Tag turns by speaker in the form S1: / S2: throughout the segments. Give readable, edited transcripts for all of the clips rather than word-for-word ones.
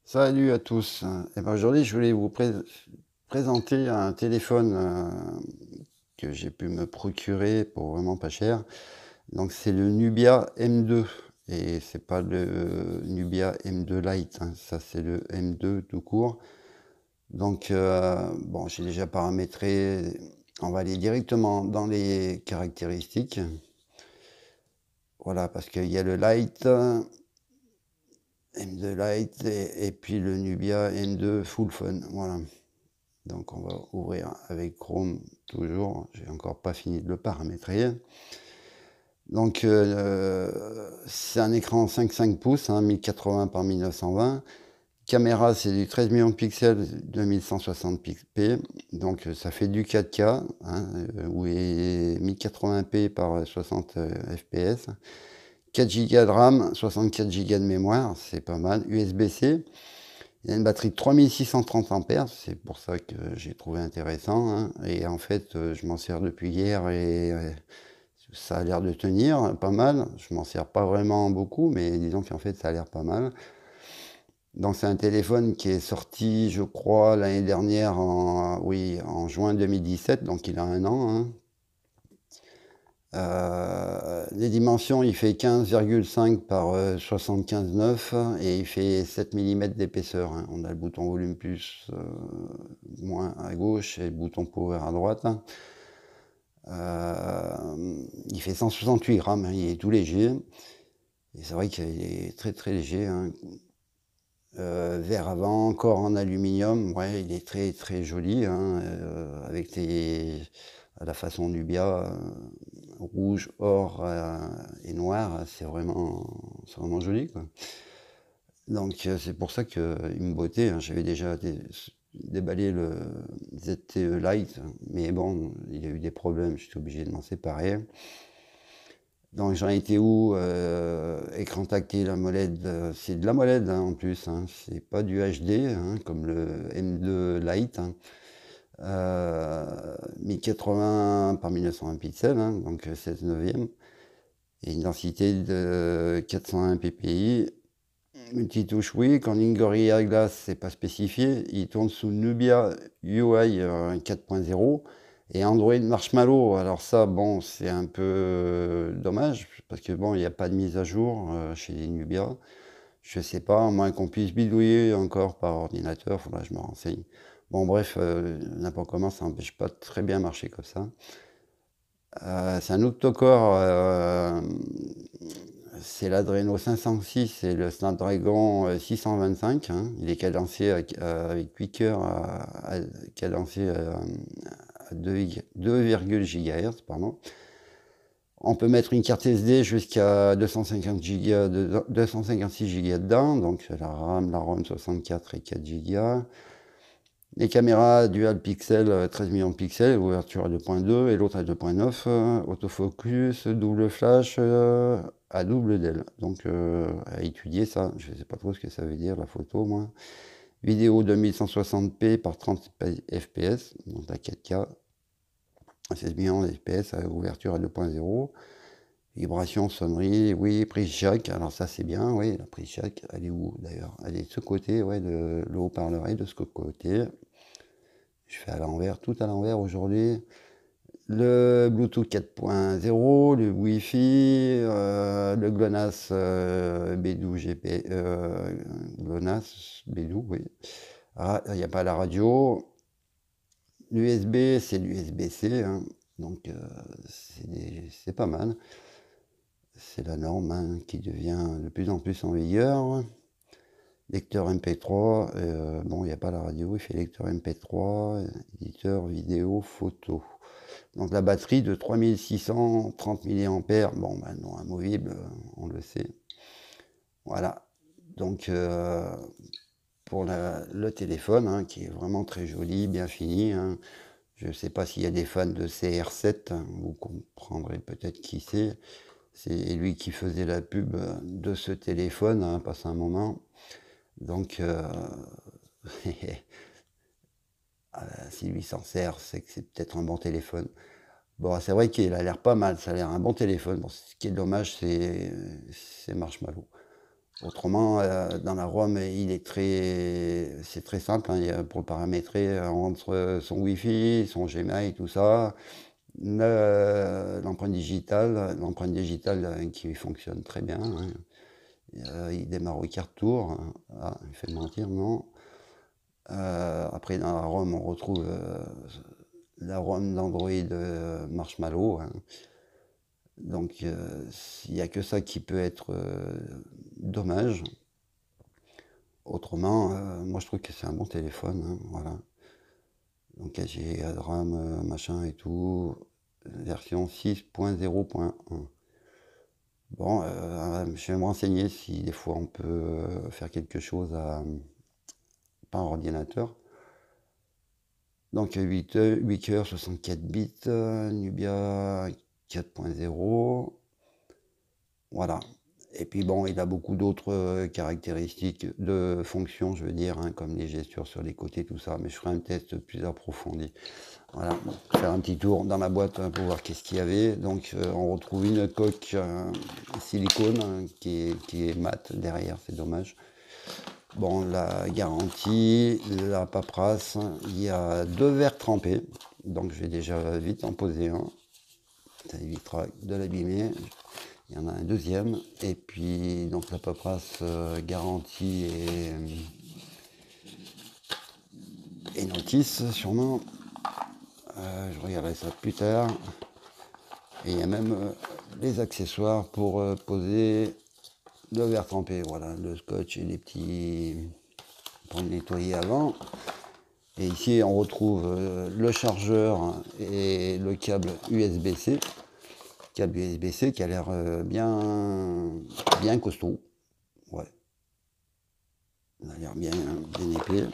S1: Salut à tous. Aujourd'hui, je voulais vous présenter un téléphone que j'ai pu me procurer pour vraiment pas cher. Donc, c'est le Nubia M2 et c'est pas le Nubia M2 Lite, hein. Ça, c'est le M2 tout court. Donc, bon, j'ai déjà paramétré. On va aller directement dans les caractéristiques. Voilà, parce qu'il y a le Lite. M2 Lite et puis le Nubia M2 Full Phone, voilà. Donc on va ouvrir avec Chrome toujours, j'ai encore pas fini de le paramétrer. Donc c'est un écran 5,5 pouces, hein, 1080 par 1920. Caméra, c'est du 13 millions de pixels, 2160p, donc ça fait du 4K, hein, ou 1080p par 60 fps. 4 Go de RAM, 64 Go de mémoire, c'est pas mal. USB-C. Il y a une batterie de 3630 ampères, c'est pour ça que j'ai trouvé intéressant, hein. Et en fait, je m'en sers depuis hier et ça a l'air de tenir pas mal. Je m'en sers pas vraiment beaucoup, mais disons qu'en fait, ça a l'air pas mal. Donc c'est un téléphone qui est sorti, je crois, l'année dernière, oui, en juin 2017, donc il a un an, hein. Les dimensions, il fait 15,5 par 75,9 et il fait 7 mm d'épaisseur, hein. On a le bouton volume plus, moins à gauche et le bouton power à droite, hein. Il fait 168 grammes, hein, il est tout léger. Et c'est vrai qu'il est très très léger, hein. Verre avant, encore en aluminium, ouais, il est très très joli, hein, avec la façon Nubia, rouge, or et noir, c'est vraiment joli, quoi. Donc c'est pour ça qu'il me bottait, hein. J'avais déjà déballé le ZTE Lite, mais bon, il y a eu des problèmes, j'étais obligé de m'en séparer. Donc j'en étais où? Écran tactile AMOLED, c'est de l'AMOLED, hein, en plus, hein. C'est pas du HD, hein, comme le M2 Lite, hein. 1080 par 1920 pixels, hein, donc 16 neuvième. Et une densité de 401 ppi. Multitouche, oui. Corning Gorilla Glass, c'est pas spécifié. Il tourne sous Nubia UI 4.0 et Android Marshmallow. Alors ça, bon, c'est un peu dommage parce que bon, il n'y a pas de mise à jour chez les Nubia. Je sais pas, à moins qu'on puisse bidouiller encore par ordinateur, faudra que je me renseigne. Bon, bref, n'importe comment, ça n'empêche pas de très bien marcher comme ça. C'est un octocore, c'est l'Adreno 506 et le Snapdragon 625, hein. Il est cadencé avec 8 cœurs, cadencé à 2 GHz, pardon. On peut mettre une carte SD jusqu'à 250 Go, 256 Go dedans, donc la RAM, la ROM 64 et 4 Go. Les caméras dual pixel, 13 millions de pixels, ouverture à 2.2 et l'autre à 2.9, autofocus, double flash, à double DEL. Donc à étudier ça, je ne sais pas trop ce que ça veut dire la photo moi. Vidéo 2160p par 30 fps, donc à 4K, 16 millions de fps, ouverture à 2.0. Vibration, sonnerie, oui, prise jack, alors ça c'est bien, oui, la prise jack, elle est où d'ailleurs? Elle est de ce côté, ouais, le haut-parleur est de ce côté. Je fais à l'envers, tout à l'envers aujourd'hui. Le Bluetooth 4.0, le Wi-Fi, le GLONASS B12 GP, GLONASS B12, oui. Ah, il n'y a pas la radio. L'USB, c'est l'USB-C, hein, donc c'est pas mal. C'est la norme, hein, qui devient de plus en plus en vigueur. Lecteur MP3, bon, il n'y a pas la radio, il fait lecteur MP3, éditeur vidéo, photo. Donc la batterie de 3630 mAh, bon, ben non, amovible, on le sait. Voilà, donc pour le téléphone, hein, qui est vraiment très joli, bien fini, hein. Je ne sais pas s'il y a des fans de CR7, hein, vous comprendrez peut-être qui c'est. C'est lui qui faisait la pub de ce téléphone, hein, passe un moment. Donc, si lui s'en sert, c'est que c'est peut-être un bon téléphone. Bon, c'est vrai qu'il a l'air pas mal, ça a l'air un bon téléphone. Bon, ce qui est dommage, c'est Marshmallow. Autrement, dans la ROM, c'est très simple, hein, pour le paramétrer, on rentre son Wi-Fi, son Gmail, tout ça. L'empreinte digitale qui fonctionne très bien, hein. Il démarre au quart de tour. Ah, il fait mentir, non. Après, dans la ROM, on retrouve la ROM d'Android Marshmallow, hein. Donc, il n'y a que ça qui peut être dommage. Autrement, moi je trouve que c'est un bon téléphone, hein, voilà. Donc j'ai RAM, machin et tout, version 6.0.1. Bon, je vais me renseigner si des fois on peut faire quelque chose par ordinateur. Donc 8 cœurs, 64 bits, Nubia 4.0. Voilà. Et puis bon, il a beaucoup d'autres caractéristiques de fonctions, je veux dire, hein, comme les gestures sur les côtés, tout ça. Mais je ferai un test plus approfondi. Voilà, bon, faire un petit tour dans la boîte pour voir qu'est-ce qu'il y avait. Donc on retrouve une coque silicone qui est mate derrière, c'est dommage. Bon, la garantie, la paperasse, il y a 2 verres trempés. Donc je vais déjà vite en poser un. Ça évitera de l'abîmer. Il y en a un deuxième. Et puis donc la paperasse garantie et notice sûrement. Je regarderai ça plus tard. Et il y a même les accessoires pour poser le verre trempé. Voilà, le scotch et les petits pour le nettoyer avant. Et ici on retrouve le chargeur et le câble USB-C. Câble USB-C qui a l'air bien costaud. Ouais. Il a l'air bien épais.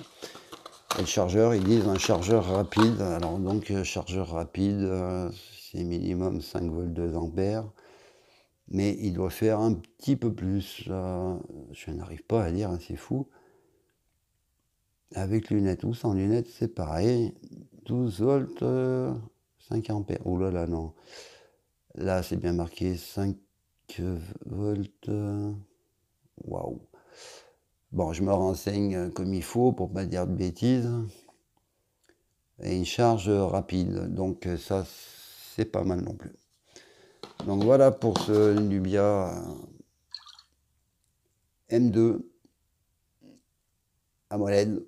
S1: Et le chargeur, ils disent un chargeur rapide. Alors donc chargeur rapide, c'est minimum 5 volts 2 ampères. Mais il doit faire un petit peu plus. Je n'arrive pas à lire, hein, c'est fou. Avec lunettes ou sans lunettes, c'est pareil. 12 volts, 5 ampères. Oh là là, non. Là, c'est bien marqué 5 volts. Waouh. Bon, je me renseigne comme il faut pour pas dire de bêtises. Et une charge rapide. Donc ça, c'est pas mal non plus. Donc voilà pour ce Nubia M2 AMOLED.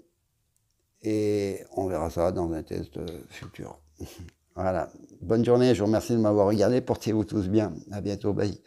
S1: Et on verra ça dans un test futur. Voilà. Bonne journée, je vous remercie de m'avoir regardé. Portez-vous tous bien. À bientôt. Bye.